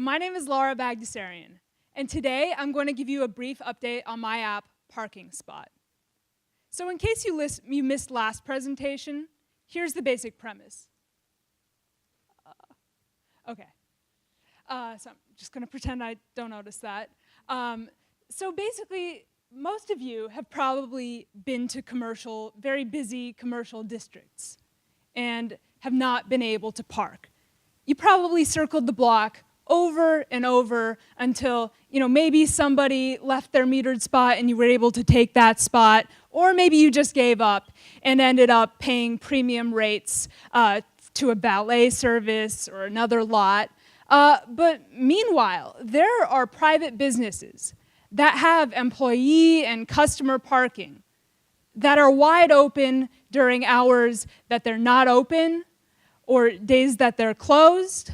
my name is Laura Bagdasarian, and today I'm going to give you a brief update on my app, Parking Spot. So in case you missed last presentation, here's the basic premise. So I'm just going to pretend I don't notice that. So basically, most of you have probably been to very busy commercial districts and have not been able to park. You probably circled the block over and over until, maybe somebody left their metered spot and you were able to take that spot, or maybe you just gave up and ended up paying premium rates to a valet service or another lot. But meanwhile, there are private businesses that have employee and customer parking that are wide open during hours that they're not open, or days that they're closed,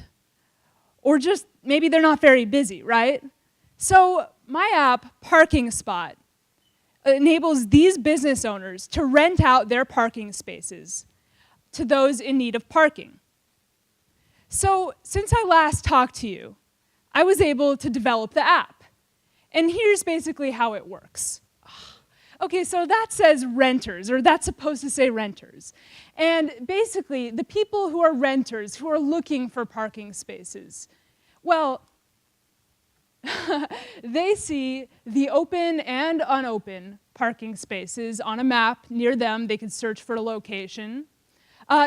or just maybe they're not very busy, right? So my app, Parking Spot, enables these business owners to rent out their parking spaces to those in need of parking. So since I last talked to you, I was able to develop the app. And here's basically how it works. Okay, so that says renters, or that's supposed to say renters. And basically, the people who are renters, who are looking for parking spaces, well, they see the open and unopened parking spaces on a map near them. They can search for a location.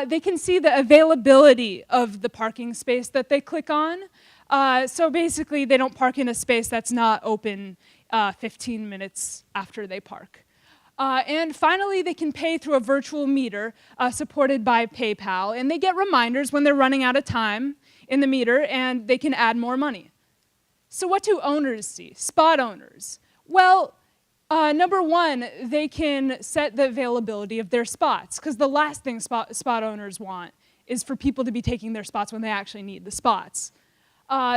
They can see the availability of the parking space that they click on. So basically, they don't park in a space that's not open 15 minutes after they park. And finally, they can pay through a virtual meter supported by PayPal, and they get reminders when they're running out of time in the meter, and they can add more money. So what do owners see, spot owners? Well, number one, they can set the availability of their spots, because the last thing spot owners want is for people to be taking their spots when they actually need the spots.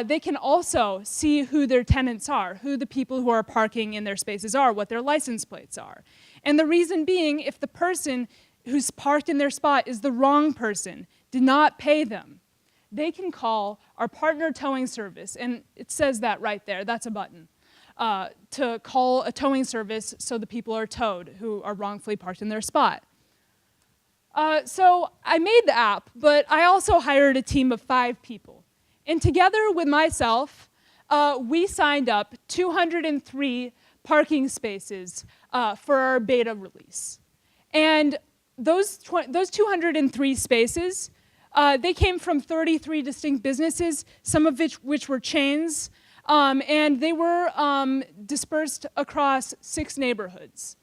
They can also see who their tenants are, who the people who are parking in their spaces are, what their license plates are. And the reason being, if the person who's parked in their spot is the wrong person, did not pay them, they can call our partner towing service, and it says that right there, that's a button, to call a towing service so the people are towed who are wrongfully parked in their spot. So I made the app, but I also hired a team of 5 people. And together with myself, we signed up 203 parking spaces for our beta release. And those 203 spaces, they came from 33 distinct businesses, some of which were chains, and they were dispersed across 6 neighborhoods.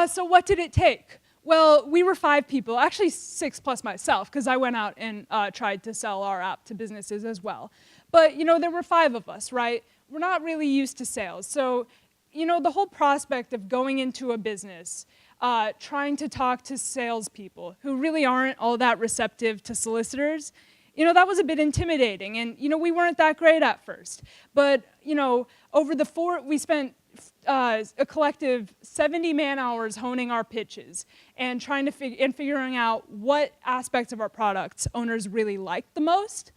So what did it take? Well, we were 5 people, actually 6 plus myself, because I went out and tried to sell our app to businesses as well. But, there were 5 of us, right? We're not really used to sales. So, the whole prospect of going into a business, trying to talk to salespeople who really aren't all that receptive to solicitors, that was a bit intimidating. And, we weren't that great at first. But, over we spent a collective 70 man-hours honing our pitches and trying to figuring out what aspects of our products owners really liked the most.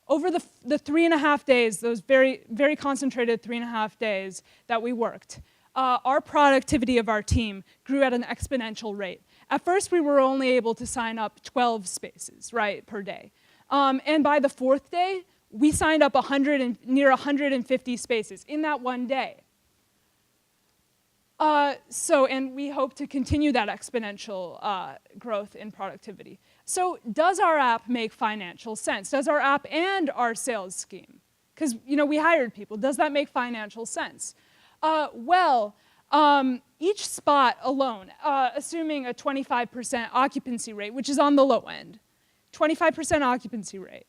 Over the 3.5 days, those very, very concentrated 3.5 days that we worked, our productivity of our team grew at an exponential rate. At first, we were only able to sign up 12 spaces, right, per day. And by the 4th day, we signed up near 150 spaces in that one day. And we hope to continue that exponential growth in productivity. So does our app make financial sense? Does our app and our sales scheme? Because, we hired people. Does that make financial sense? Each spot alone, assuming a 25% occupancy rate, which is on the low end, 25% occupancy rate,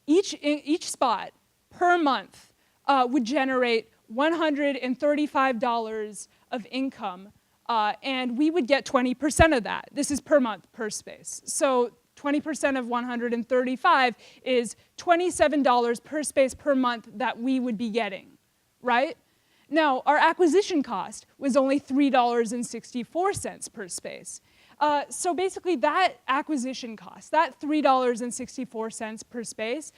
each spot per month would generate $135 of income, and we would get 20% of that. This is per month, per space. So 20% of 135 is $27 per space per month that we would be getting, right? Now, our acquisition cost was only $3.64 per space. So basically that acquisition cost, that $3.64 per space,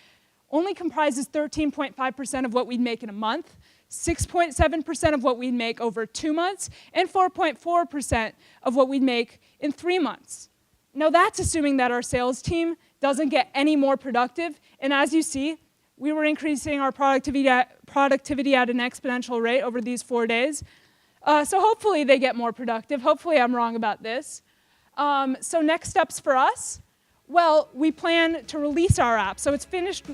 only comprises 13.5% of what we'd make in a month, 6.7% of what we'd make over 2 months, and 4.4% of what we'd make in 3 months. Now that's assuming that our sales team doesn't get any more productive, and as you see, we were increasing our productivity at an exponential rate over these 4 days. So hopefully they get more productive. Hopefully I'm wrong about this. So next steps for us, well, we plan to release our app. So it's finished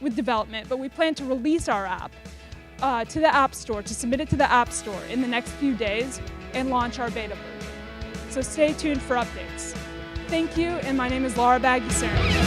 with development, but we plan to release our app to the App Store, to submit it to the App Store in the next few days and launch our beta version. So stay tuned for updates. Thank you, and my name is Laura Bagdasarian.